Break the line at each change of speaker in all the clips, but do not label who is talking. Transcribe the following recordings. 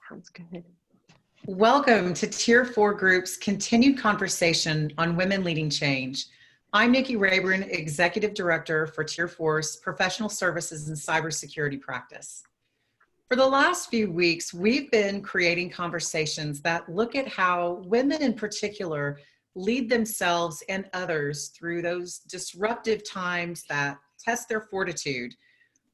Sounds good.
Welcome to Tier 4 Group's continued conversation on women leading change. I'm Nikki Rayburn, Executive Director for Tier 4's Professional Services and Cybersecurity Practice. For the last few weeks, we've been creating conversations that look at how women in particular lead themselves and others through those disruptive times that test their fortitude,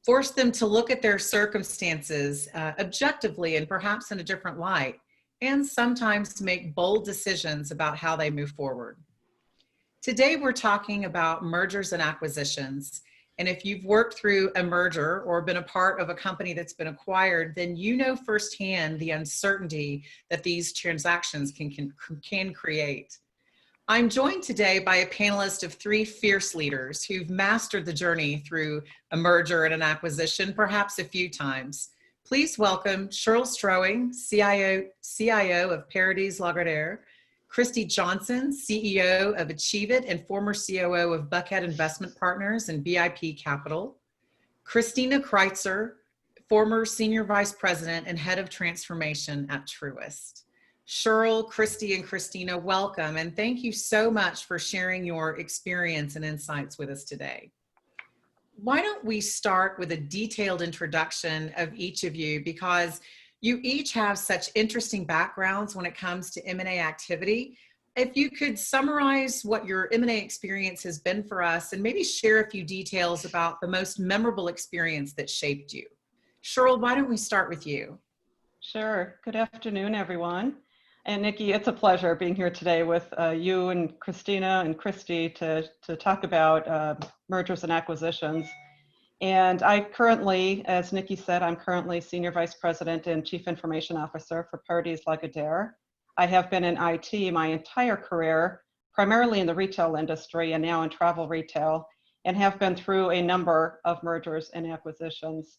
force them to look at their circumstances objectively and perhaps in a different light, and sometimes make bold decisions about how they move forward. Today, we're talking about mergers and acquisitions. And if you've worked through a merger or been a part of a company that's been acquired, then you know firsthand the uncertainty that these transactions can create. I'm joined today by a panelist of three fierce leaders who've mastered the journey through a merger and an acquisition, perhaps a few times. Please welcome Cheryl Strowing, CIO of Paradis Lagardère, Christy Johnson, CEO of Achieve It and former COO of Buckhead Investment Partners and BIP Capital, Christina Kreitzer, former Senior Vice President and Head of Transformation at Truist. Cheryl, Christy, and Christina, welcome, and thank you so much for sharing your experience and insights with us today. Why don't we start with a detailed introduction of each of you, because you each have such interesting backgrounds when it comes to M&A activity. If you could summarize what your M&A experience has been for us and maybe share a few details about the most memorable experience that shaped you. Cheryl, why don't we start with you?
Sure. Good afternoon, everyone. And Nikki, it's a pleasure being here today with you and Christina and Christy to talk about mergers and acquisitions. And I currently, as Nikki said, I'm currently Senior Vice President and Chief Information Officer for Paradis Lagardère. I have been in IT my entire career, primarily in the retail industry and now in travel retail, and have been through a number of mergers and acquisitions.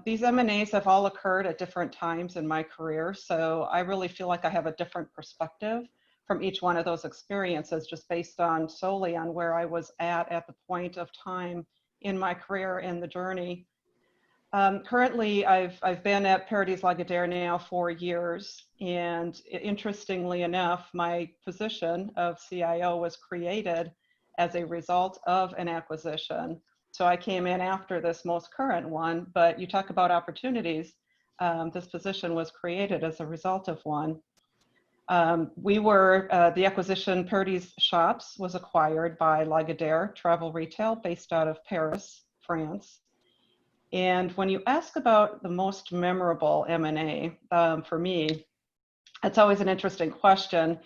These M&As have all occurred at different times in my career, so I really feel like I have a different perspective from each one of those experiences, just based on solely on where I was at the point of time in my career and the journey. Currently, I've been at Paradis Lagardère now for years, and interestingly enough, my position of CIO was created as a result of an acquisition. So I came in after this most current one, but you talk about opportunities. This position was created as a result of one. The acquisition, Paradis Shops, was acquired by Lagardère Travel Retail based out of Paris, France. And when you ask about the most memorable M&A, for me, it's always an interesting question.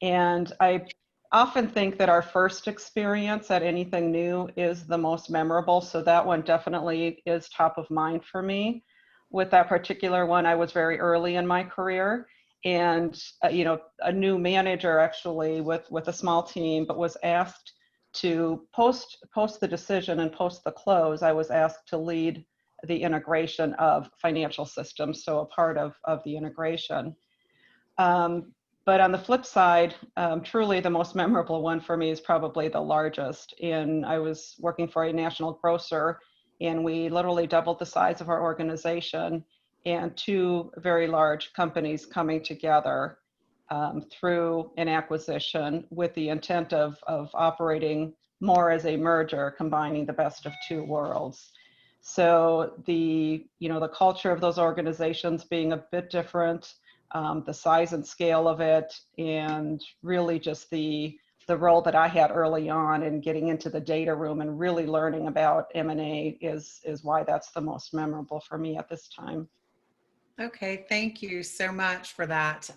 And I often think that our first experience at anything new is the most memorable. So that one definitely is top of mind for me. With that particular one, I was very early in my career, and a new manager actually with a small team, but was asked to post the decision and post the close. I was asked to lead the integration of financial systems, so a part of the integration. But on the flip side, truly the most memorable one for me is probably the largest. I was working for a national grocer, and we literally doubled the size of our organization, and two very large companies coming together through an acquisition with the intent of operating more as a merger, combining the best of two worlds. So the culture of those organizations being a bit different, the size and scale of it, and really just the role that I had early on in getting into the data room and really learning about M&A is why that's the most memorable for me at this time.
Okay, thank you so much for that.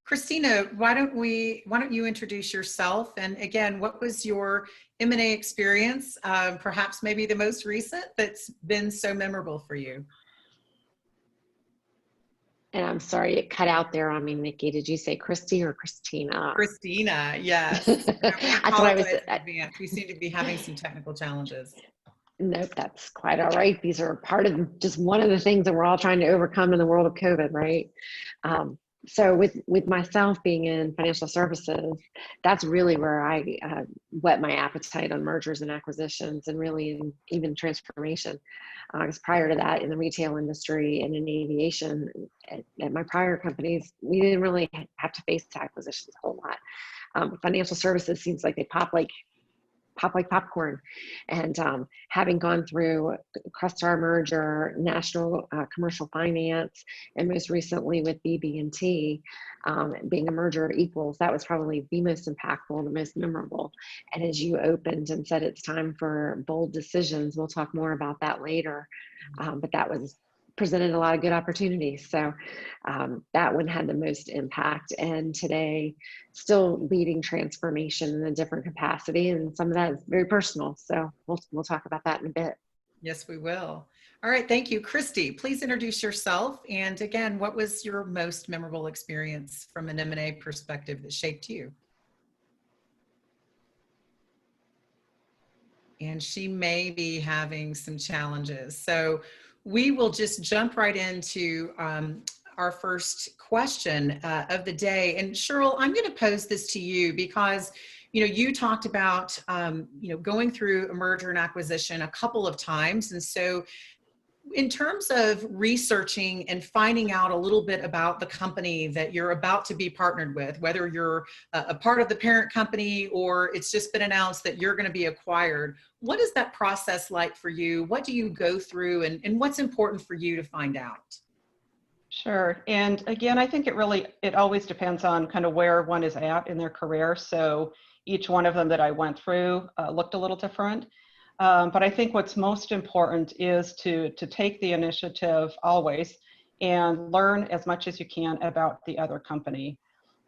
Christina, why don't you introduce yourself? And again, what was your M&A experience, perhaps maybe the most recent, that's been so memorable for you?
And I'm sorry, it cut out there on me, Nikki. Did you say Christy or Christina?
Christina, yes.
That's what I was.
We seem to be having some technical challenges.
Nope, that's quite all right. These are part of just one of the things that we're all trying to overcome in the world of COVID, right? So with myself being in financial services, that's really where I whet my appetite on mergers and acquisitions, and really even transformation. Because prior to that, in the retail industry and in aviation, at my prior companies, we didn't really have to face acquisitions a whole lot. Financial services seems like they pop like popcorn. And having gone through Crustar merger, National Commercial Finance, and most recently with BB&T, being a merger of equals, that was probably the most impactful, the most memorable. And as you opened and said, it's time for bold decisions. We'll talk more about that later. But that was presented a lot of good opportunities. So that one had the most impact. And today, still leading transformation in a different capacity. And some of that is very personal. So we'll talk about that in a bit.
Yes, we will. All right. Thank you. Christy, please introduce yourself. And again, what was your most memorable experience from an M&A perspective that shaped you? And she may be having some challenges. So we will just jump right into our first question of the day. And Cheryl, I'm going to pose this to you because, you talked about, going through a merger and acquisition a couple of times. And so in terms of researching and finding out a little bit about the company that you're about to be partnered with, whether you're a part of the parent company or it's just been announced that you're going to be acquired, what is that process like for you? What do you go through, and what's important for you to find out?
Sure. And again, I think it always depends on kind of where one is at in their career. So each one of them that I went through looked a little different. But I think what's most important is to take the initiative always and learn as much as you can about the other company.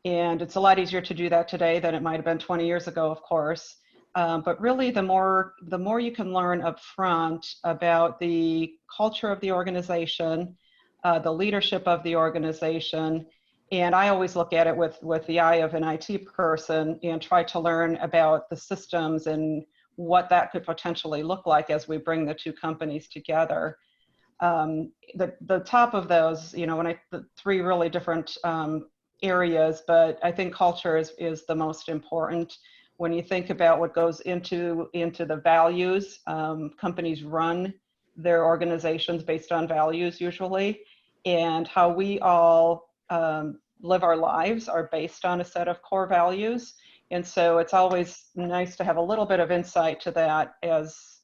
And it's a lot easier to do that today than it might have been 20 years ago, of course. But really, the more you can learn up front about the culture of the organization, the leadership of the organization. And I always look at it with the eye of an IT person and try to learn about the systems and what that could potentially look like as we bring the two companies together. The top of those, the three really different areas, but I think culture is the most important. When you think about what goes into the values, companies run their organizations based on values usually, and how we all live our lives are based on a set of core values. And so it's always nice to have a little bit of insight to that as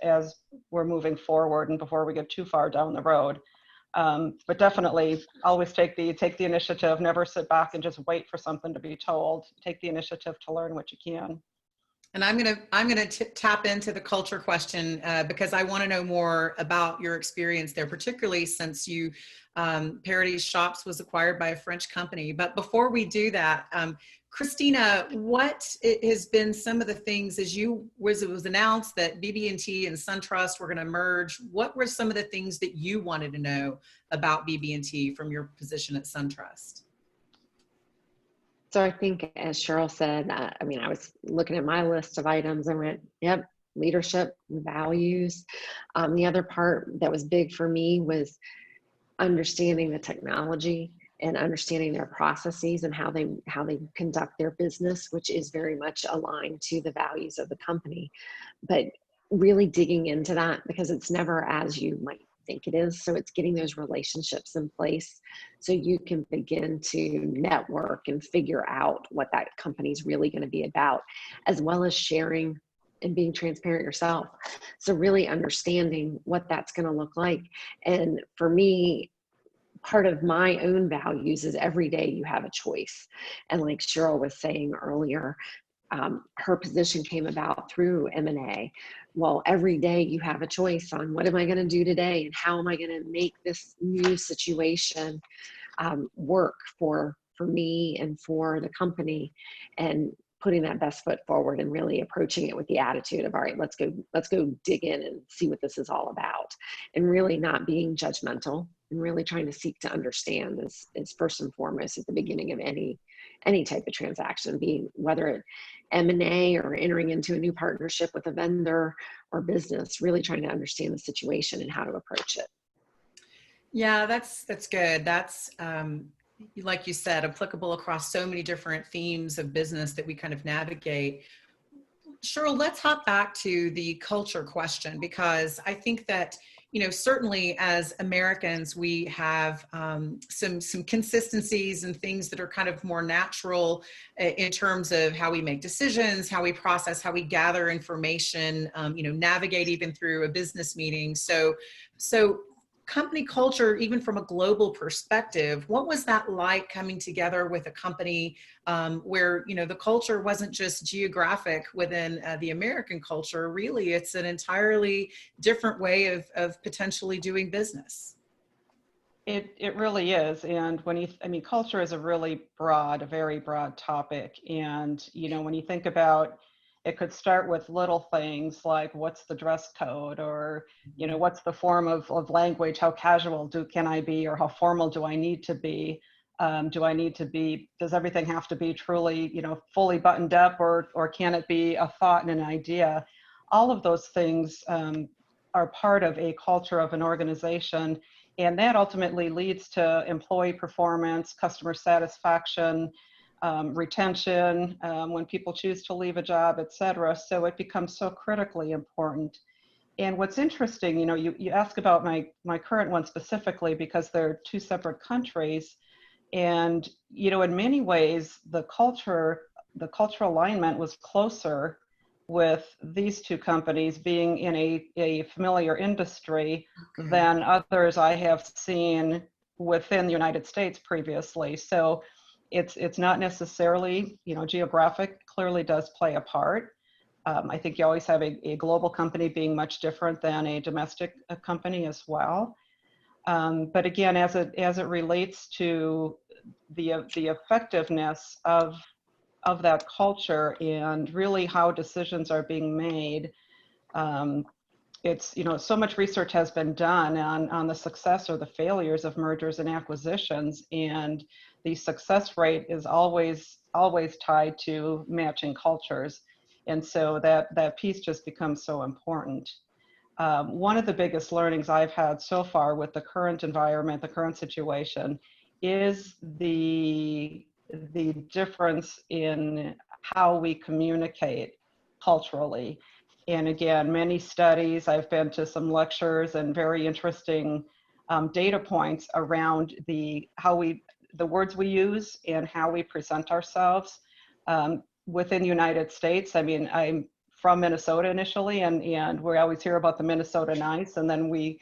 we're moving forward and before we get too far down the road. But definitely always take the initiative, never sit back and just wait for something to be told. Take the initiative to learn what you can.
And I'm gonna tap into the culture question because I want to know more about your experience there, particularly since Paradigm Shops was acquired by a French company. But before we do that, Christina, what has been some of the things as it was announced that BB&T and SunTrust were going to merge? What were some of the things that you wanted to know about BB&T from your position at SunTrust?
So I think, as Cheryl said, I was looking at my list of items and went, yep, leadership, values. The other part that was big for me was understanding the technology and understanding their processes and how they conduct their business, which is very much aligned to the values of the company. But really digging into that, because it's never as you might think it is. So it's getting those relationships in place so you can begin to network and figure out what that company's really going to be about, as well as sharing and being transparent yourself. So really understanding what that's going to look like. And for me, part of my own values is every day you have a choice. And like Cheryl was saying earlier, her position came about through M&A. Well, every day you have a choice on what am I going to do today and how am I going to make this new situation work for me and for the company, and putting that best foot forward and really approaching it with the attitude of, all right, let's go dig in and see what this is all about, and really not being judgmental and really trying to seek to understand is first and foremost at the beginning of any type of transaction, being whether it M&A or entering into a new partnership with a vendor or business, really trying to understand the situation and how to approach it.
Yeah, that's good. That's like you said, applicable across so many different themes of business that we kind of navigate. Cheryl, let's hop back to the culture question, because I think that, certainly as Americans, we have some consistencies and things that are kind of more natural in terms of how we make decisions, how we process, how we gather information, navigate even through a business meeting. So company culture, even from a global perspective, what was that like coming together with a company where the culture wasn't just geographic within the American culture? Really, it's an entirely different way of potentially doing business.
It really is. And culture is a very broad topic. And, when you think about, it could start with little things like what's the dress code, or, what's the form of language, how casual can I be, or how formal do I need to be? Does everything have to be truly, fully buttoned up, or can it be a thought and an idea? All of those things are part of a culture of an organization. And that ultimately leads to employee performance, customer satisfaction, retention, when people choose to leave a job, et cetera. So it becomes so critically important. And what's interesting, you ask about my current one specifically because they're two separate countries. And, in many ways, the cultural alignment was closer with these two companies being in a familiar industry than others I have seen within the United States previously. So it's not necessarily, geographic clearly does play a part. I think you always have a global company being much different than a domestic company as well. But again, as it relates to the effectiveness of that culture and really how decisions are being made, it's, so much research has been done on the success or the failures of mergers and acquisitions, and the success rate is always tied to matching cultures. And so that piece just becomes so important. One of the biggest learnings I've had so far with the current environment, the current situation, is the difference in how we communicate culturally. And again, many studies, I've been to some lectures and very interesting data points around the words we use and how we present ourselves within the United States. I mean, I'm from Minnesota initially, and we always hear about the Minnesota nice, and then we,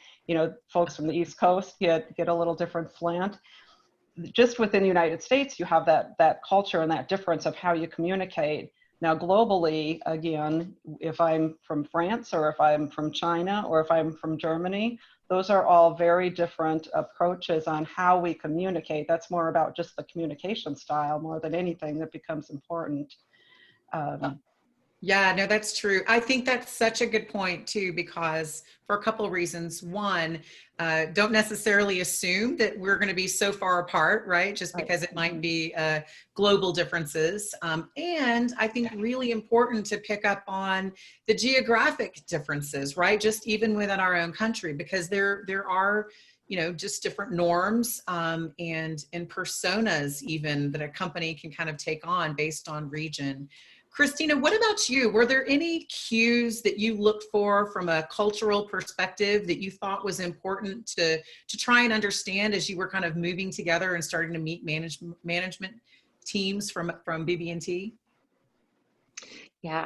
folks from the East Coast get a little different slant. Just within the United States, you have that culture and that difference of how you communicate. Now, globally, again, if I'm from France, or if I'm from China, or if I'm from Germany, those are all very different approaches on how we communicate. That's more about just the communication style more than anything that becomes important.
Yeah, no, that's true. I think that's such a good point too, because for a couple of reasons. One, don't necessarily assume that we're going to be so far apart, right? Just because it might be global differences. And I think really important to pick up on the geographic differences, right? Just even within our own country, because there are, just different norms and personas even that a company can kind of take on based on region. Christina, what about you? Were there any cues that you looked for from a cultural perspective that you thought was important to try and understand as you were kind of moving together and starting to meet management teams from BB&T?
Yeah,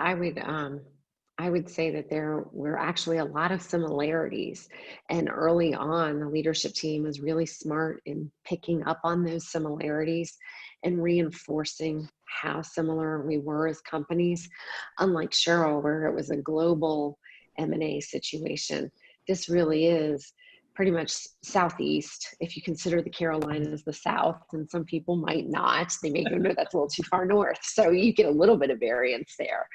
I would say that there were actually a lot of similarities. And early on, the leadership team was really smart in picking up on those similarities and reinforcing how similar we were as companies. Unlike Cheryl, where it was a global M&A situation, this really is pretty much Southeast, if you consider the Carolinas the South, and some people might not. They may go, no, that's a little too far north. So you get a little bit of variance there.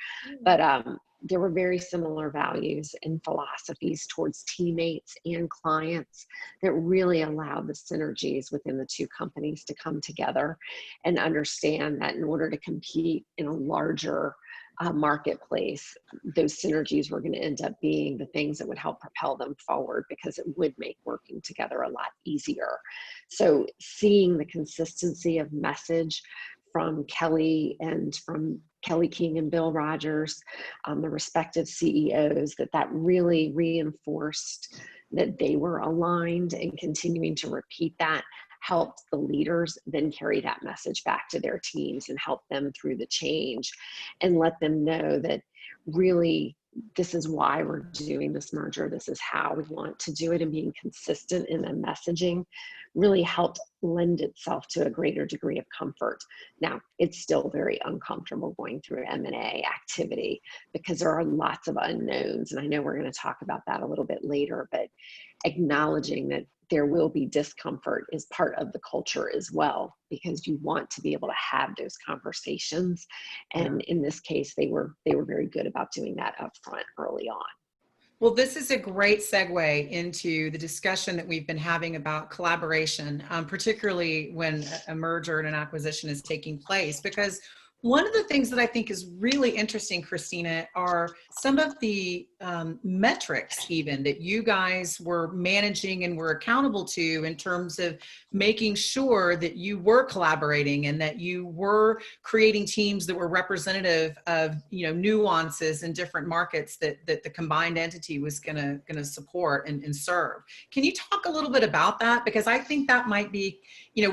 But there were very similar values and philosophies towards teammates and clients that really allowed the synergies within the two companies to come together and understand that in order to compete in a larger marketplace, those synergies were going to end up being the things that would help propel them forward, because it would make working together a lot easier. So seeing the consistency of message from Kelly and from Kelly King and Bill Rogers, the respective CEOs, that really reinforced that they were aligned, and continuing to repeat that helped the leaders then carry that message back to their teams and help them through the change, and let them know that really this is why we're doing this merger. This is how we want to do it, and being consistent in the messaging really helped lend itself to a greater degree of comfort. Now, it's still very uncomfortable going through M&A activity because there are lots of unknowns, and I know we're going to talk about that a little bit later, but acknowledging that there will be discomfort is part of the culture as well, because you want to be able to have those conversations. And in this case, they were very good about doing that up front early on.
Well, this is a great segue into the discussion that we've been having about collaboration, particularly when a merger and an acquisition is taking place, because one of the things that I think is really interesting, Christina, are some of the metrics even that you guys were managing and were accountable to, in terms of making sure that you were collaborating and that you were creating teams that were representative of, nuances in different markets that the combined entity was gonna support and serve. Can you talk a little bit about that? Because I think that might be,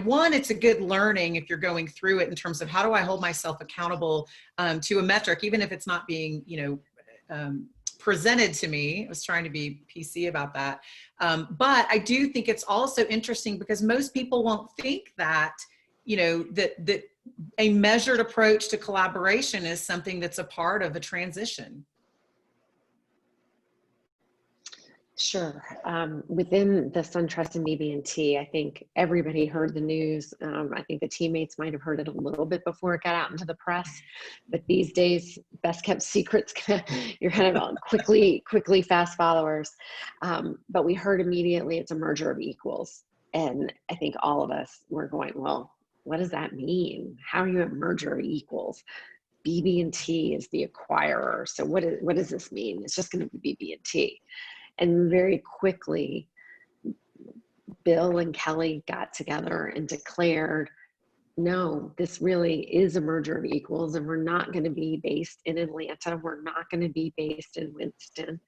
one, it's a good learning if you're going through it in terms of how do I hold myself accountable to a metric, even if it's not being, presented to me. I was trying to be PC about that. But I do think it's also interesting because most people won't think that, that a measured approach to collaboration is something that's a part of a transition.
Sure. Within the SunTrust and BB&T, I think everybody heard the news. I think the teammates might have heard it a little bit before it got out into the press, but these days, best kept secrets, you're kind of quickly fast followers. But we heard immediately it's a merger of equals. And I think all of us were going, well, what does that mean? How are you a merger of equals? BB&T is the acquirer. So what does this mean? It's just going to be BB&T. And very quickly, Bill and Kelly got together and declared, no, this really is a merger of equals, and we're not going to be based in Atlanta. We're not going to be based in Winston.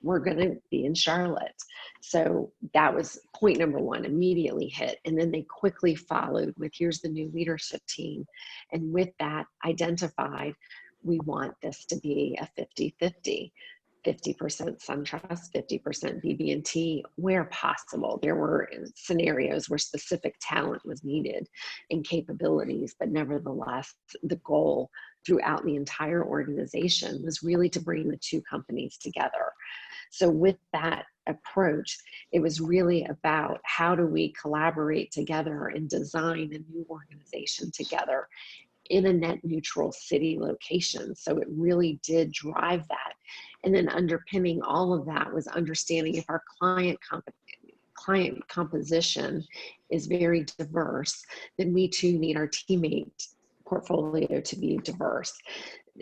We're going to be in Charlotte. So that was point number one, immediately hit. And then they quickly followed with, here's the new leadership team. And with that, identified, we want this to be a 50-50. 50% SunTrust, 50% BB&T, where possible. There were scenarios where specific talent was needed and capabilities, but nevertheless, the goal throughout the entire organization was really to bring the two companies together. So with that approach, it was really about how do we collaborate together and design a new organization together in a net neutral city location. So it really did drive that. And then underpinning all of that was understanding if our client composition is very diverse, then we too need our teammate portfolio to be diverse.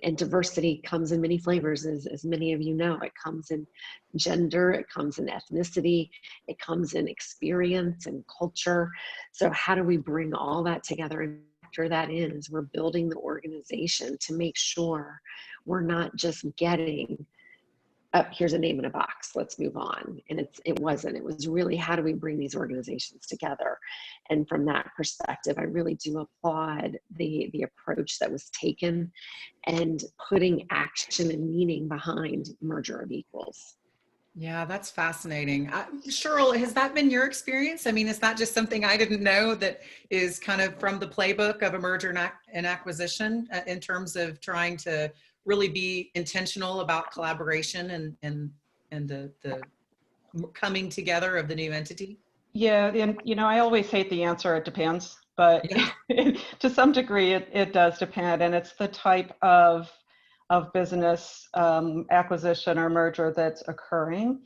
And diversity comes in many flavors, as many of you know. It comes in gender, it comes in ethnicity, it comes in experience and culture. So how do we bring all that together and factor that in as we're building the organization to make sure we're not just getting up, here's a name in a box, let's move on. And it wasn't. It was really, how do we bring these organizations together? And from that perspective, I really do applaud the approach that was taken and putting action and meaning behind merger of equals.
Yeah, that's fascinating. Cheryl, has that been your experience? I mean, is that just something I didn't know that is kind of from the playbook of a merger and acquisition in terms of trying to really be intentional about collaboration and the coming together of the new entity?
Yeah, and I always hate the answer, it depends, but
Yeah.
to some degree it does depend, and it's the type of business acquisition or merger that's occurring.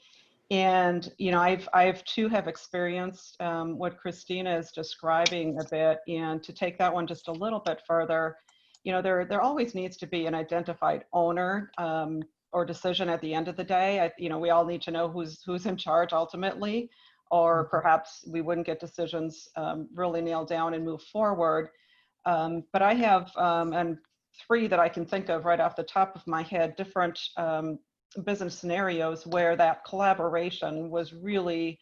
And I've too have experienced what Christina is describing a bit, and to take that one just a little bit further, there always needs to be an identified owner or decision at the end of the day. We all need to know who's in charge ultimately, or perhaps we wouldn't get decisions really nailed down and move forward. But I have and 3 that I can think of right off the top of my head, different business scenarios where that collaboration was really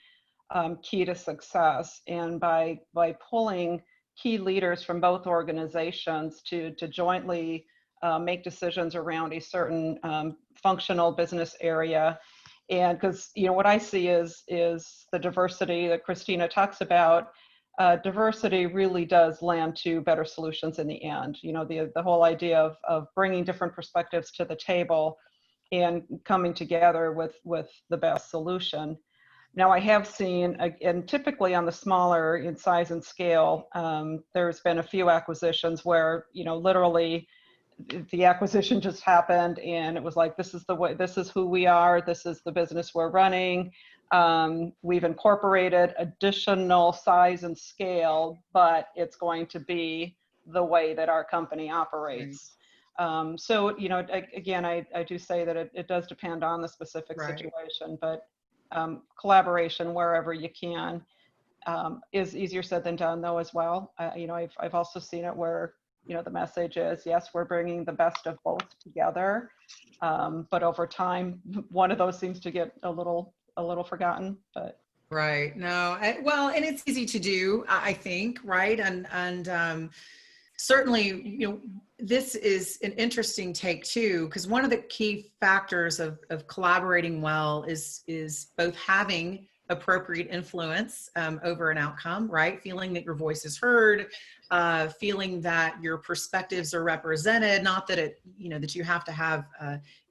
key to success. And by pulling key leaders from both organizations to jointly make decisions around a certain functional business area. And because what I see is the diversity that Christina talks about. Diversity really does land to better solutions in the end. The whole idea of bringing different perspectives to the table and coming together with the best solution. Now, I have seen, and typically on the smaller in size and scale, there's been a few acquisitions where, literally the acquisition just happened and it was like, this is the way, this is who we are, this is the business we're running. We've incorporated additional size and scale, but it's going to be the way that our company operates. So, again, I do say that it does depend on the specific situation, but collaboration wherever you can is easier said than done, though, as well. I've also seen it where the message is, yes, we're bringing the best of both together, but over time, one of those seems to get a little forgotten. But
right, no, well, and it's easy to do, I think, right, and certainly, this is an interesting take too, because one of the key factors of collaborating well is both having appropriate influence over an outcome, right? Feeling that your voice is heard, feeling that your perspectives are represented, not that that you have to have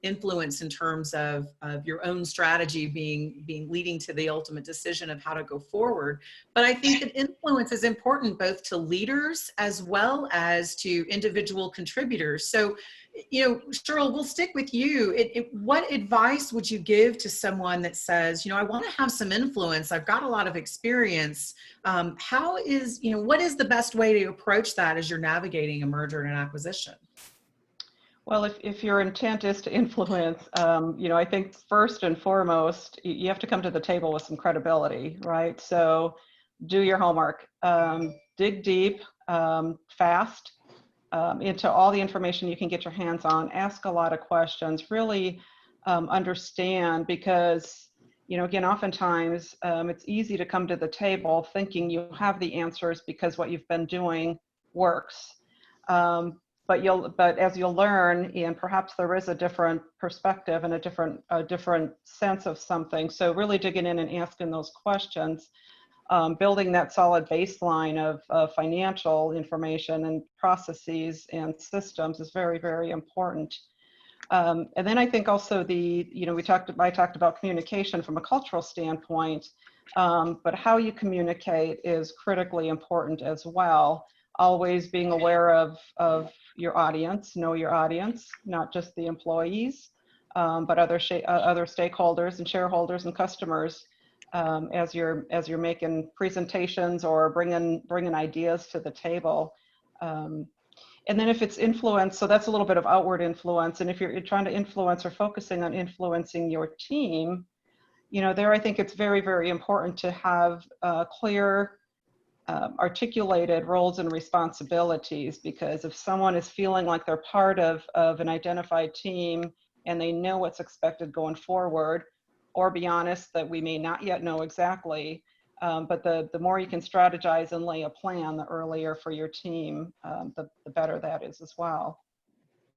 influence in terms of your own strategy being leading to the ultimate decision of how to go forward. But I think that influence is important both to leaders as well as to individual contributors. So, Cheryl, we'll stick with you. What advice would you give to someone that says, I want to have some influence, I've got a lot of experience. What is the best way to approach that as you're navigating a merger and an acquisition?
Well, if your intent is to influence, I think first and foremost, you have to come to the table with some credibility, right? So do your homework, dig deep, fast, into all the information you can get your hands on, ask a lot of questions, really understand, because, again, oftentimes it's easy to come to the table thinking you have the answers because what you've been doing works. But as you'll learn, and perhaps there is a different perspective and a different sense of something. So really digging in and asking those questions, building that solid baseline of financial information and processes and systems is very, very important. And then I think also I talked about communication from a cultural standpoint, but how you communicate is critically important as well. Always being aware of your audience, know your audience, not just the employees, but other stakeholders and shareholders and customers, as you're making presentations or bringing ideas to the table. And then if it's influence, so that's a little bit of outward influence. And if you're trying to influence or focusing on influencing your team, there I think it's very, very important to have clear, articulated roles and responsibilities, because if someone is feeling like they're part of an identified team and they know what's expected going forward, or be honest that we may not yet know exactly, but the more you can strategize and lay a plan, the earlier for your team, the better that is as well.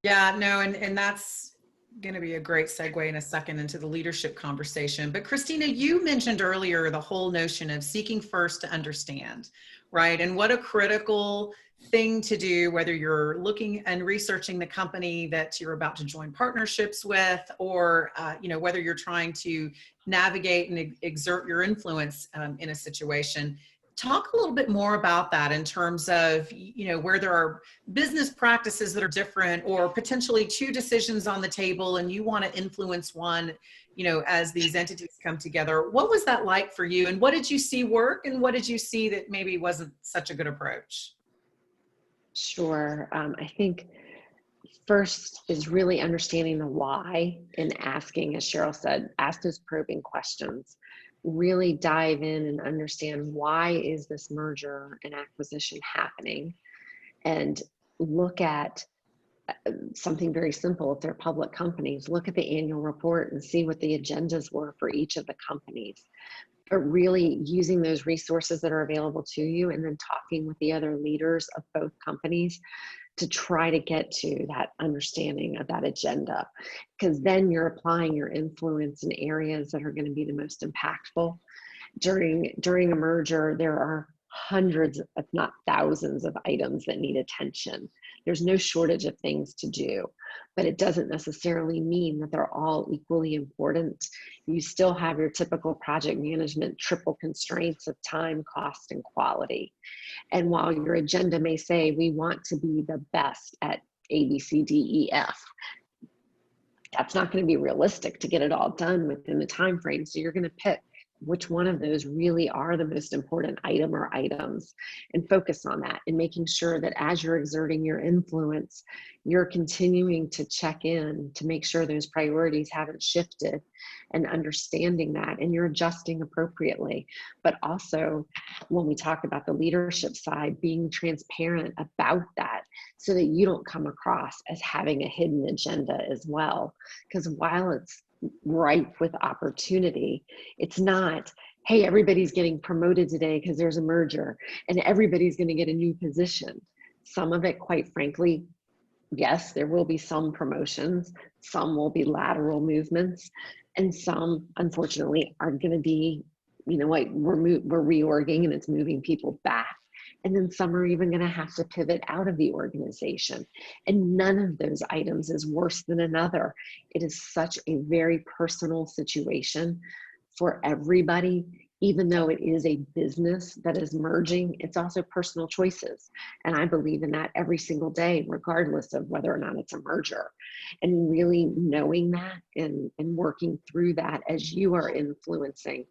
Yeah, no, and that's going to be a great segue in a second into the leadership conversation. But Christina, you mentioned earlier the whole notion of seeking first to understand, right? And what a critical thing to do, whether you're looking and researching the company that you're about to join partnerships with, or whether you're trying to navigate and exert your influence in a situation. Talk a little bit more about that in terms of, where there are business practices that are different, or potentially 2 decisions on the table and you want to influence one, as these entities come together. What was that like for you, and what did you see work, and what did you see that maybe wasn't such a good approach?
Sure. I think first is really understanding the why and asking, as Cheryl said, ask those probing questions. Really dive in and understand, why is this merger and acquisition happening? And look at something very simple. If they're public companies, look at the annual report and see what the agendas were for each of the companies. But really using those resources that are available to you, and then talking with the other leaders of both companies to try to get to that understanding of that agenda, because then you're applying your influence in areas that are going to be the most impactful. During a merger, there are hundreds, if not thousands, of items that need attention. There's no shortage of things to do, but it doesn't necessarily mean that they're all equally important. You still have your typical project management triple constraints of time, cost, and quality. And while your agenda may say, we want to be the best at A, B, C, D, E, F, that's not going to be realistic to get it all done within the time frame. So you're going to pick which one of those really are the most important item or items, and focus on that, and making sure that as you're exerting your influence, you're continuing to check in to make sure those priorities haven't shifted, and understanding that, and you're adjusting appropriately. But also, when we talk about the leadership side, being transparent about that, so that you don't come across as having a hidden agenda as well. Because while it's ripe with opportunity, it's not, hey, everybody's getting promoted today because there's a merger and everybody's going to get a new position. Some of it, quite frankly, yes, there will be some promotions, some will be lateral movements, and some, unfortunately, are going to be, you know what, we're reorging and it's moving people back. And then some are even going to have to pivot out of the organization. And none of those items is worse than another. It is such a very personal situation for everybody. Even though it is a business that is merging, it's also personal choices. And I believe in that every single day, regardless of whether or not it's a merger. And really knowing that and working through that as you are influencing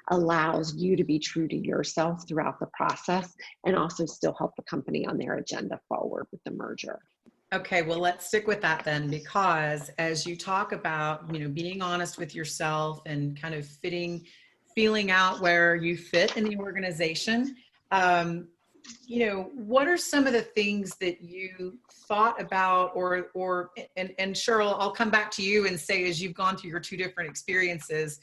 allows you to be true to yourself throughout the process, and also still help the company on their agenda forward with the merger.
Okay, well, let's stick with that then, because as you talk about, being honest with yourself and kind of feeling out where you fit in the organization, what are some of the things that you thought about, and Cheryl, I'll come back to you and say, as you've gone through your two different experiences,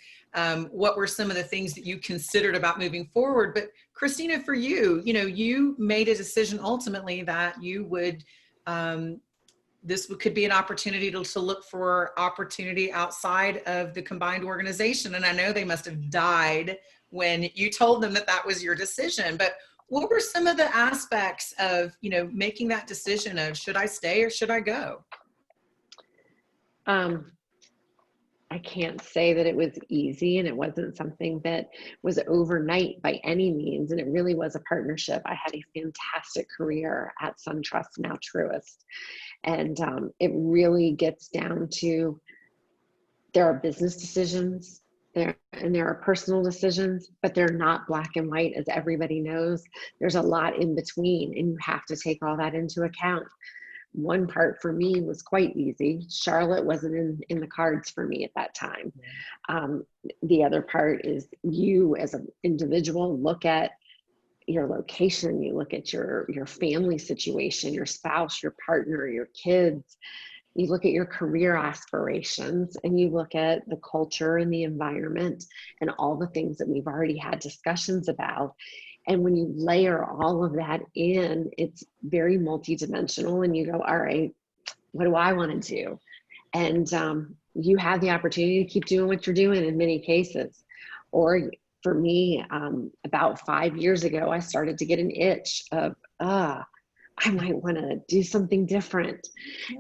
what were some of the things that you considered about moving forward? But Christina, for you, you made a decision ultimately that you would, this could be an opportunity to look for opportunity outside of the combined organization. And I know they must have died when you told them that that was your decision, but what were some of the aspects of, making that decision of, should I stay or should I go?
I can't say that it was easy, and it wasn't something that was overnight by any means. And it really was a partnership. I had a fantastic career at SunTrust, now Truist. And it really gets down to, there are business decisions there, and there are personal decisions, but they're not black and white, as everybody knows. There's a lot in between, and you have to take all that into account. One part for me was quite easy. Charlotte wasn't in the cards for me at that time. The other part is, you as an individual look at your location, you look at your family situation, your spouse, your partner, your kids, you look at your career aspirations, and you look at the culture and the environment and all the things that we've already had discussions about. And when you layer all of that in, it's very multidimensional, and you go, all right, what do I want to do? And you have the opportunity to keep doing what you're doing in many cases. Or for me, about 5 years ago, I started to get an itch of, I might want to do something different.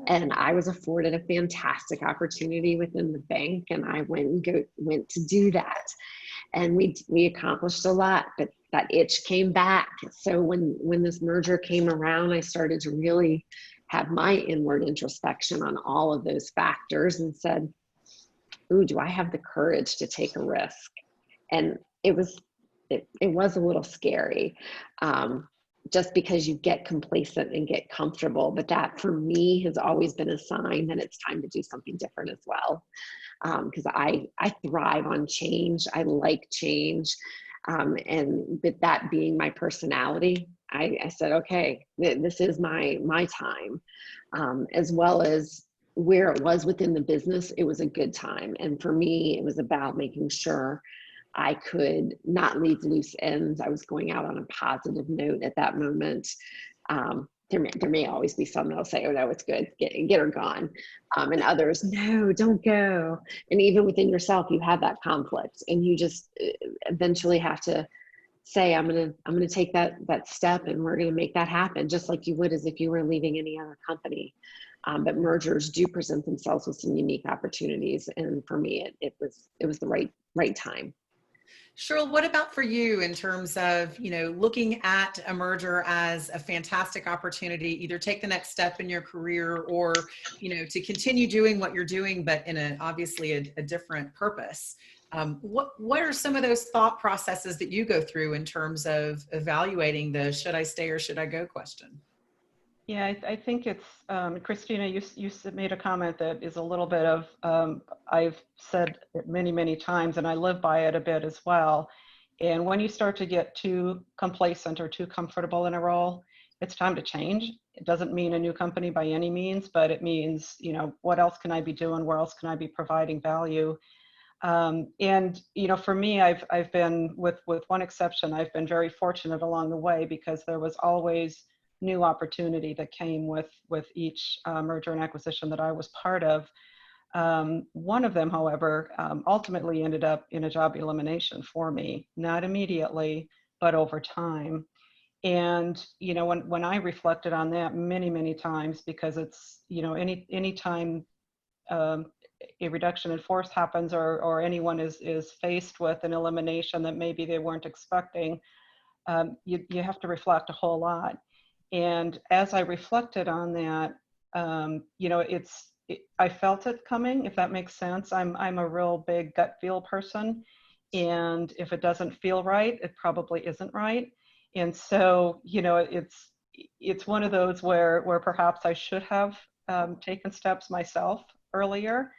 And I was afforded a fantastic opportunity within the bank, and I went to do that. And we accomplished a lot, but that itch came back. So when this merger came around, I started to really have my inward introspection on all of those factors and said, ooh, do I have the courage to take a risk? And it was a little scary. just because you get complacent and get comfortable, but that for me has always been a sign that it's time to do something different as well. Because I thrive on change. I like change. And with that being my personality, I said, okay, this is my time. As well as where it was within the business, it was a good time. And for me, it was about making sure I could not leave loose ends. I was going out on a positive note at that moment. There may always be some that'll say, oh no, it's good, get her gone. And others, no, don't go. And even within yourself, you have that conflict, and you just eventually have to say, I'm gonna take that step, and we're gonna make that happen, just like you would as if you were leaving any other company. But mergers do present themselves with some unique opportunities, and for me, it was the right time.
Cheryl, what about for you in terms of, looking at a merger as a fantastic opportunity, either take the next step in your career or, to continue doing what you're doing, but in obviously a different purpose. What are some of those thought processes that you go through in terms of evaluating the should I stay or should I go question?
Yeah, I think it's, Christina, you made a comment that is a little bit of, I've said it many, many times, and I live by it a bit as well. And when you start to get too complacent or too comfortable in a role, it's time to change. It doesn't mean a new company by any means, but it means, what else can I be doing? Where else can I be providing value? And, for me, I've been, with one exception, I've been very fortunate along the way, because there was always new opportunity that came with each merger and acquisition that I was part of. One of them, however, ultimately ended up in a job elimination for me, not immediately, but over time. And, when I reflected on that many, many times, because it's, any time a reduction in force happens, or anyone is faced with an elimination that maybe they weren't expecting, you have to reflect a whole lot. And as I reflected on that, I felt it coming, if that makes sense. I'm a real big gut feel person. And if it doesn't feel right, it probably isn't right. And so, it's one of those where perhaps I should have taken steps myself earlier.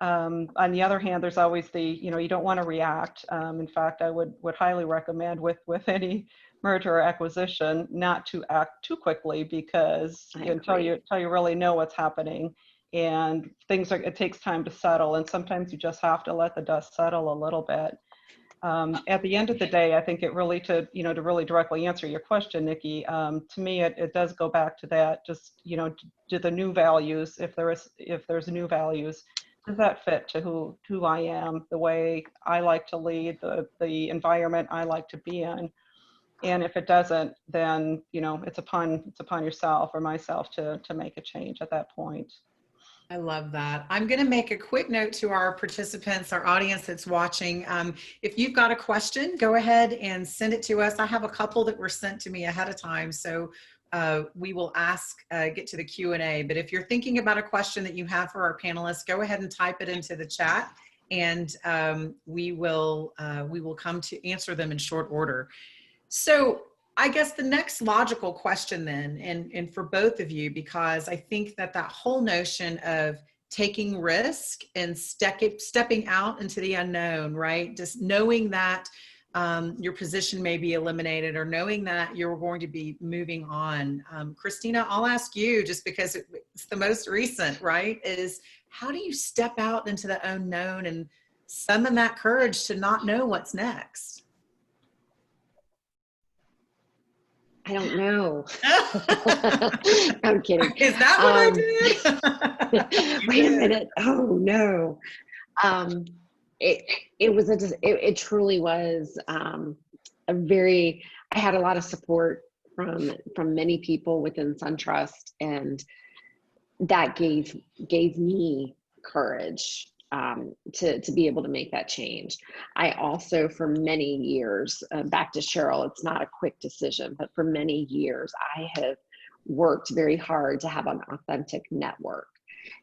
On the other hand, there's always the, you don't want to react. In fact, I would highly recommend with any merger or acquisition not to act too quickly, because until you really know what's happening, and it takes time to settle, and sometimes you just have to let the dust settle a little bit. At the end of the day, I think it really, to really directly answer your question, Nikki, to me, it does go back to that, just, do the new values, if there's new values, does that fit to who I am, the way I like to lead, the environment I like to be in? And if it doesn't, then, it's upon yourself or myself to make a change at that point.
I love that. I'm going to make a quick note to our participants, our audience that's watching. If you've got a question, go ahead and send it to us. I have a couple that were sent to me ahead of time, so we will get to the Q&A. But if you're thinking about a question that you have for our panelists, go ahead and type it into the chat, and we will come to answer them in short order. So I guess the next logical question then, and for both of you, because I think that whole notion of taking risk and stepping out into the unknown, right? Just knowing that your position may be eliminated, or knowing that you're going to be moving on. Christina, I'll ask you, just because it's the most recent, right? Is how do you step out into the unknown and summon that courage to not know what's next?
I don't know. I'm kidding.
Is that what I did?
Wait a minute. Oh no. It truly was I had a lot of support from many people within SunTrust, and that gave me courage to be able to make that change. I also, for many years, back to Cheryl, it's not a quick decision, but for many years, I have worked very hard to have an authentic network.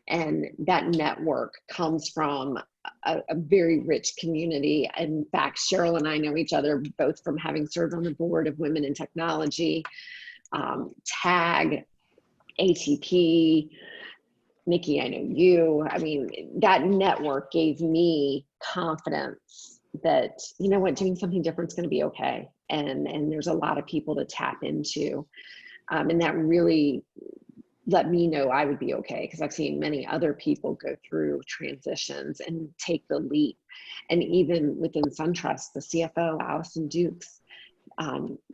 And that network comes from a very rich community. In fact, Cheryl and I know each other both from having served on the board of Women in Technology, TAG, ATP. Nikki, I know you. I mean, that network gave me confidence that, you know what, doing something different is going to be okay. And there's a lot of people to tap into. And that really let me know I would be okay, because I've seen many other people go through transitions and take the leap. And even within SunTrust, the CFO, Allison Dukes,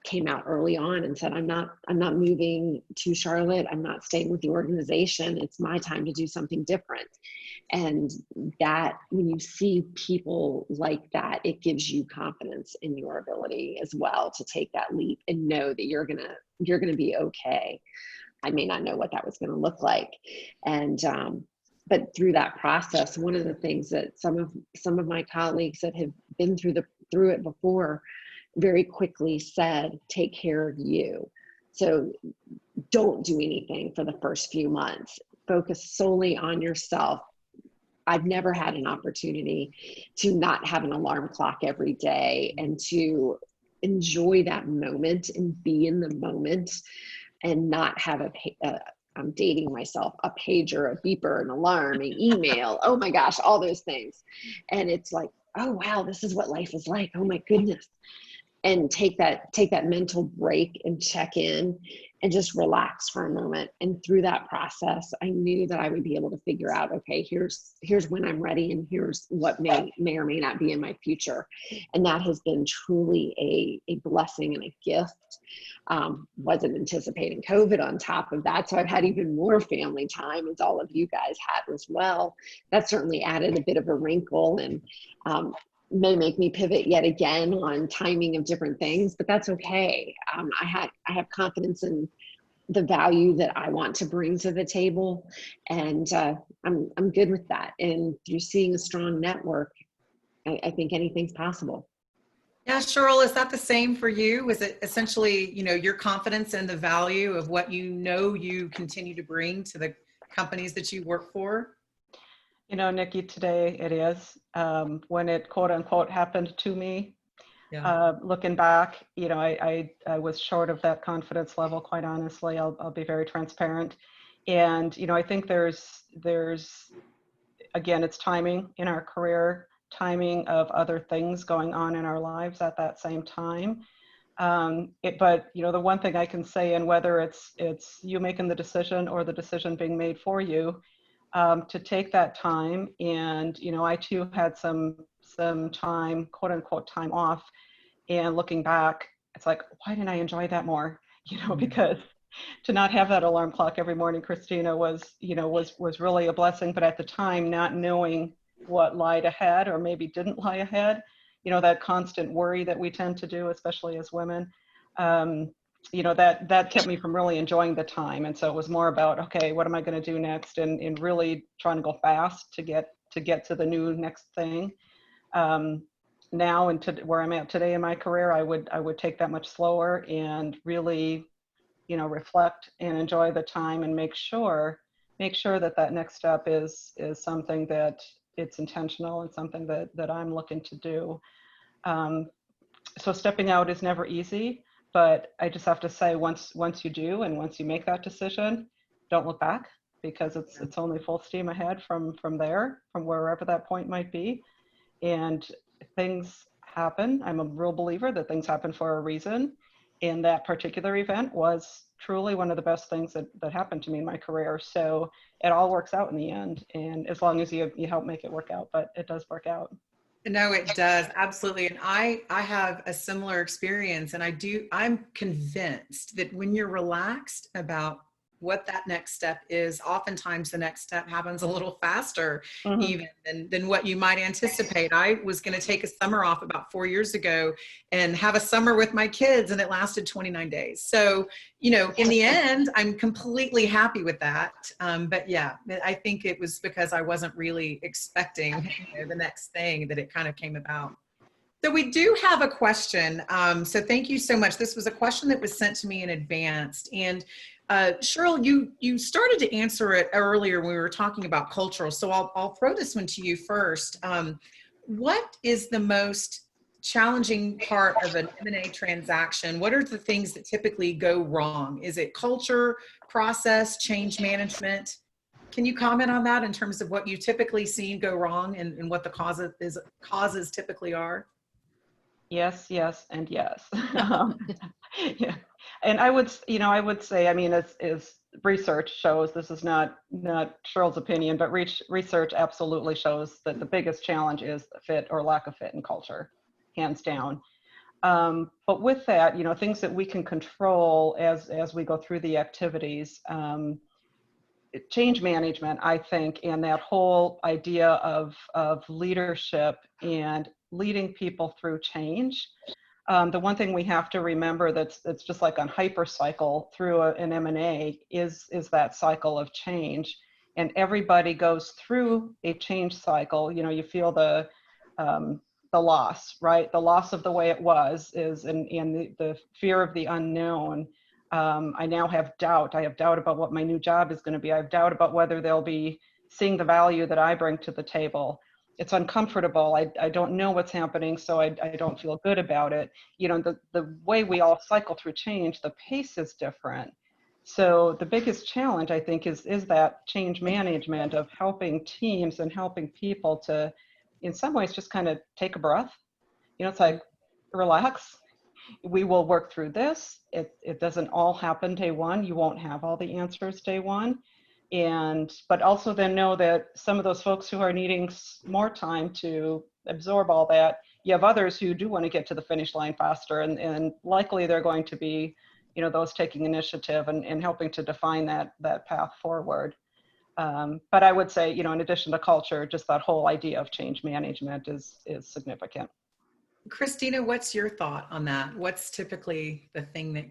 came out early on and said, I'm not moving to Charlotte. I'm not staying with the organization. It's my time to do something different. And that, when you see people like that, it gives you confidence in your ability as well to take that leap and know that you're gonna be okay. I may not know what that was going to look like. And, but through that process, one of the things that some of my colleagues that have been through it before very quickly said, take care of you. So don't do anything for the first few months. Focus solely on yourself. I've never had an opportunity to not have an alarm clock every day and to enjoy that moment and be in the moment and not have I'm dating myself, a pager, a beeper, an alarm, an email. Oh my gosh, all those things. And it's like, oh wow, this is what life is like. Oh my goodness. And take that mental break and check in and just relax for a moment. And through that process, I knew that I would be able to figure out, okay, here's when I'm ready, and here's what may or may not be in my future. And that has been truly a blessing and a gift. Wasn't anticipating COVID on top of that, so I've had even more family time, as all of you guys had as well. That certainly added a bit of a wrinkle, and may make me pivot yet again on timing of different things, but that's okay. I have confidence in the value that I want to bring to the table, and I'm good with that. And through seeing a strong network, I think anything's possible.
Yeah, Cheryl, is that the same for you? Is it essentially, your confidence in the value of what you continue to bring to the companies that you work for?
Nikki, today it is. When it quote unquote happened to me,
yeah.
Looking back, I was short of that confidence level, quite honestly. I'll be very transparent. And, I think there's, again, it's timing in our career, timing of other things going on in our lives at that same time. But the one thing I can say, and whether it's you making the decision or the decision being made for you, to take that time. And, I too had some time, quote unquote, time off. And looking back, it's like, why didn't I enjoy that more? Because to not have that alarm clock every morning, Christina, was really a blessing. But at the time, not knowing what lied ahead or maybe didn't lie ahead, that constant worry that we tend to do, especially as women, that kept me from really enjoying the time. And so it was more about, okay, what am I going to do next? And really trying to go fast to get to the new next thing. Now and to where I'm at today in my career, I would take that much slower and really, reflect and enjoy the time and make sure that next step is something that it's intentional and something that I'm looking to do. So stepping out is never easy, but I just have to say, once you do, and once you make that decision, don't look back, because it's only full steam ahead from there, from wherever that point might be. And things happen. I'm a real believer that things happen for a reason. And that particular event was truly one of the best things that happened to me in my career. So it all works out in the end. And as long as you help make it work out, but it does work out.
No, it does. Absolutely. And I have a similar experience, and I'm convinced that when you're relaxed about what that next step is, oftentimes the next step happens a little faster even than what you might anticipate. I was going to take a summer off about 4 years ago and have a summer with my kids, and it lasted 29 days. So, in the end, I'm completely happy with that. But yeah, I think it was because I wasn't really expecting the next thing that it kind of came about. So we do have a question. So thank you so much. This was a question that was sent to me in advance. And Cheryl, you started to answer it earlier when we were talking about cultural, so I'll throw this one to you first. What is the most challenging part of an M&A transaction? What are the things that typically go wrong? Is it culture, process, change management? Can you comment on that in terms of what you typically see go wrong and what the causes typically are?
Yes, yes, and yes. Yeah. And I would say, I mean, as research shows, this is not Cheryl's opinion, but research absolutely shows that the biggest challenge is the fit or lack of fit in culture, hands down. But with that, things that we can control as we go through the activities, change management, I think, and that whole idea of leadership and leading people through change. The one thing we have to remember that's just like on hypercycle through an M&A is that cycle of change, and everybody goes through a change cycle. You feel the loss, right? The loss of the way it was is, and the fear of the unknown. I now have doubt. I have doubt about what my new job is going to be. I have doubt about whether they'll be seeing the value that I bring to the table. It's uncomfortable. I don't know what's happening, so I don't feel good about it. The way we all cycle through change, the pace is different. So the biggest challenge, I think, is that change management of helping teams and helping people to, in some ways, just kind of take a breath. It's like, relax. We will work through this. It doesn't all happen day one. You won't have all the answers day one. But also then know that some of those folks who are needing more time to absorb all that, you have others who do want to get to the finish line faster, and likely they're going to be, those taking initiative and helping to define that path forward. But I would say, in addition to culture, just that whole idea of change management is significant.
Christina, what's your thought on that? What's typically the thing that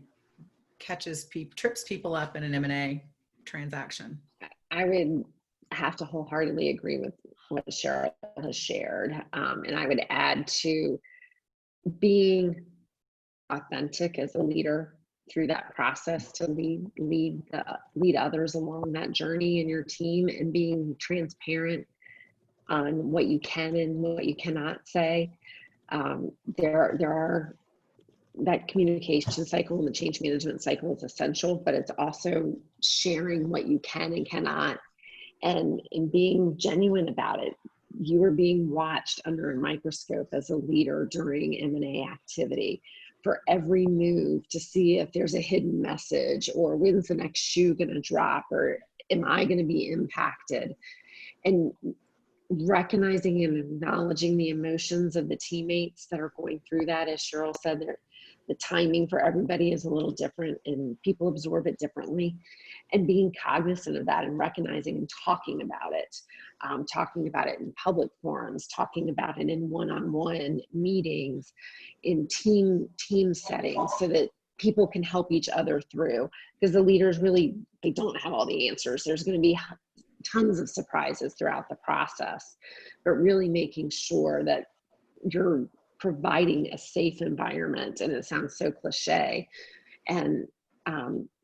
trips people up in an M&A transaction?
I would have to wholeheartedly agree with what Cheryl has shared. And I would add to being authentic as a leader through that process to lead others along that journey in your team, and being transparent on what you can and what you cannot say. There are that communication cycle and the change management cycle is essential, but it's also sharing what you can and cannot, and being genuine about it. You are being watched under a microscope as a leader during M&A activity for every move, to see if there's a hidden message, or when's the next shoe going to drop, or am I going to be impacted? And recognizing and acknowledging the emotions of the teammates that are going through that. As Cheryl said, the timing for everybody is a little different and people absorb it differently, and being cognizant of that and recognizing and talking about it in public forums, talking about it in one-on-one meetings, in team settings, so that people can help each other through, because the leaders really, they don't have all the answers. There's going to be tons of surprises throughout the process, but really making sure that you're providing a safe environment. And it sounds so cliche, and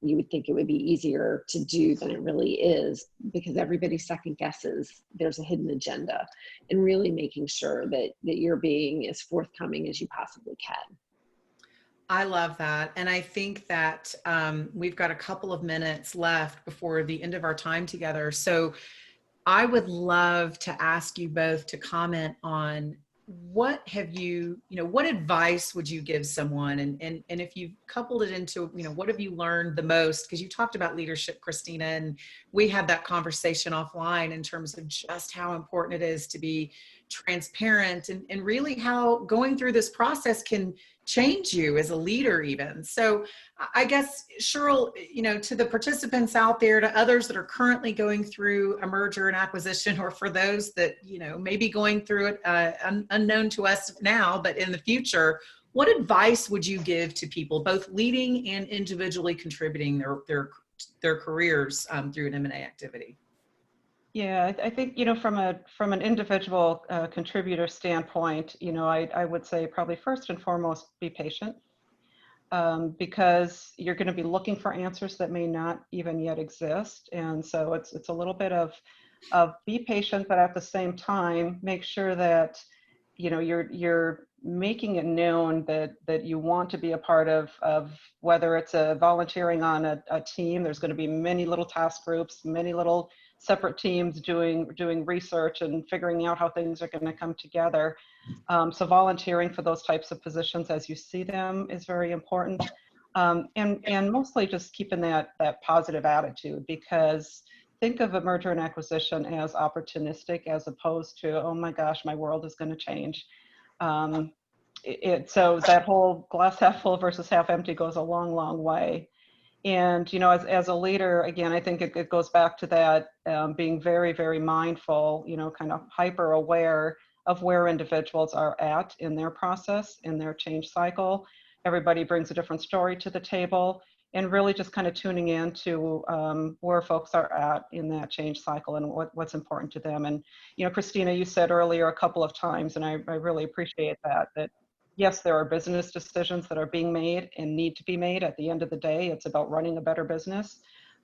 you would think it would be easier to do than it really is, because everybody second guesses there's a hidden agenda, and really making sure that you're being as forthcoming as you possibly can.
I love that. And I think that we've got a couple of minutes left before the end of our time together. So I would love to ask you both to comment on what advice would you give someone? And if you coupled it into, what have you learned the most? Because you talked about leadership, Christina, and we had that conversation offline in terms of just how important it is to be transparent, and really how going through this process can change you as a leader even. So I guess, Cheryl, to the participants out there, to others that are currently going through a merger and acquisition, or for those that, may be going through it unknown to us now, but in the future, what advice would you give to people, both leading and individually contributing their careers through an M&A activity?
Yeah, I think, from an individual contributor standpoint, I would say probably first and foremost, be patient. because you're going to be looking for answers that may not even yet exist. And so it's a little bit of be patient, but at the same time, make sure that, you know, you're making it known that you want to be a part of whether it's a volunteering on a team. There's going to be many little task groups, many little separate teams doing research and figuring out how things are going to come together. So volunteering for those types of positions as you see them is very important. And mostly just keeping that positive attitude, because think of a merger and acquisition as opportunistic as opposed to, oh my gosh, my world is going to change. So that whole glass half full versus half empty goes a long, long way. And, you know, as a leader, again, I think it goes back to that being very, very mindful, you know, kind of hyper aware of where individuals are at in their process, in their change cycle. Everybody brings a different story to the table, and really just kind of tuning in to where folks are at in that change cycle and what's important to them. And, you know, Christina, you said earlier a couple of times, and I really appreciate that yes, there are business decisions that are being made and need to be made. At the end of the day, it's about running a better business,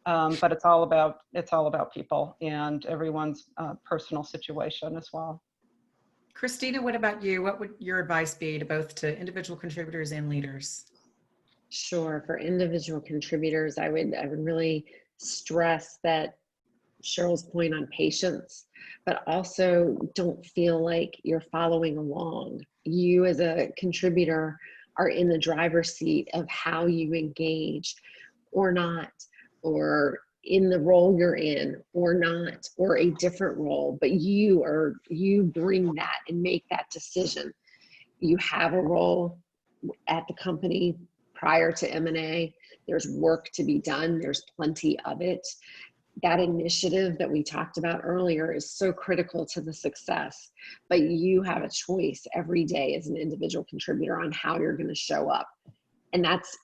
but it's all about people and everyone's personal situation as well.
Christina, what about you? What would your advice be to both to individual contributors and leaders?
Sure. For individual contributors, I would really stress that Cheryl's point on patience, but also don't feel like you're following along. You as a contributor are in the driver's seat of how you engage or not, or in the role you're in or not, or a different role, but you bring that and make that decision. You have a role at the company prior to M&A. There's work to be done. There's plenty of it. That initiative that we talked about earlier is so critical to the success, but you have a choice every day as an individual contributor on how you're going to show up. And that's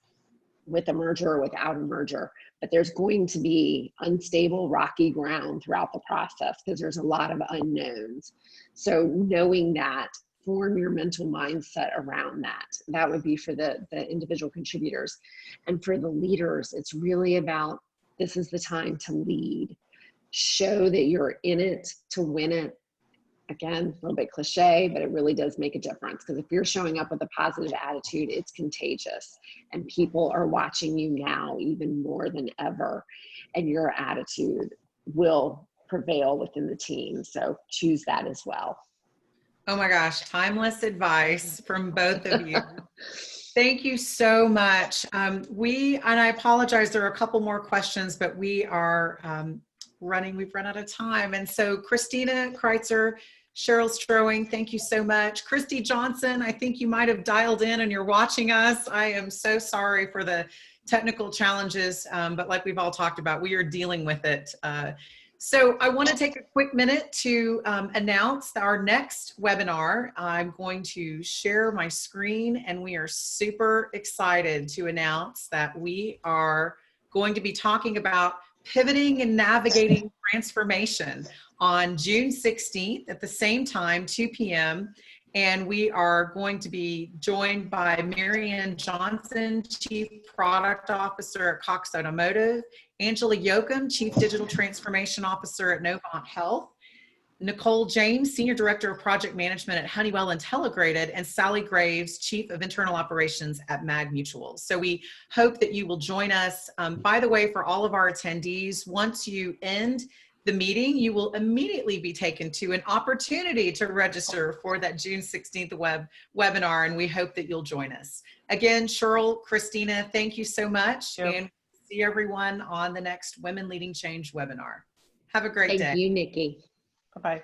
with a merger or without a merger, but there's going to be unstable, rocky ground throughout the process because there's a lot of unknowns. So knowing that, form your mental mindset around that. That would be for the individual contributors. And for the leaders, it's really about, this is the time to lead. Show that you're in it to win it. Again, a little bit cliche, but it really does make a difference, because if you're showing up with a positive attitude, it's contagious, and people are watching you now even more than ever, and your attitude will prevail within the team. So choose that as well.
Oh my gosh, timeless advice from both of you. Thank you so much. And I apologize, there are a couple more questions, but we are we've run out of time. And so Christina Kreitzer, Cheryl Strowing, thank you so much. Christy Johnson, I think you might have dialed in and you're watching us. I am so sorry for the technical challenges, but like we've all talked about, we are dealing with it. So I want to take a quick minute to announce our next webinar. I'm going to share my screen, and we are super excited to announce that we are going to be talking about pivoting and navigating transformation on June 16th at the same time, 2 p.m. And we are going to be joined by Marianne Johnson, Chief Product Officer at Cox Automotive, Angela Yoakum, Chief Digital Transformation Officer at Novant Health, Nicole James, Senior Director of Project Management at Honeywell Intelligrated, and Sally Graves, Chief of Internal Operations at Mag Mutual. So we hope that you will join us. By the way, for all of our attendees, once you end the meeting, you will immediately be taken to an opportunity to register for that June 16th webinar, and we hope that you'll join us. Again, Cheryl, Christina, thank you so much, and see everyone on the next Women Leading Change webinar. Have a great day.
Thank you, Nikki.
Bye-bye.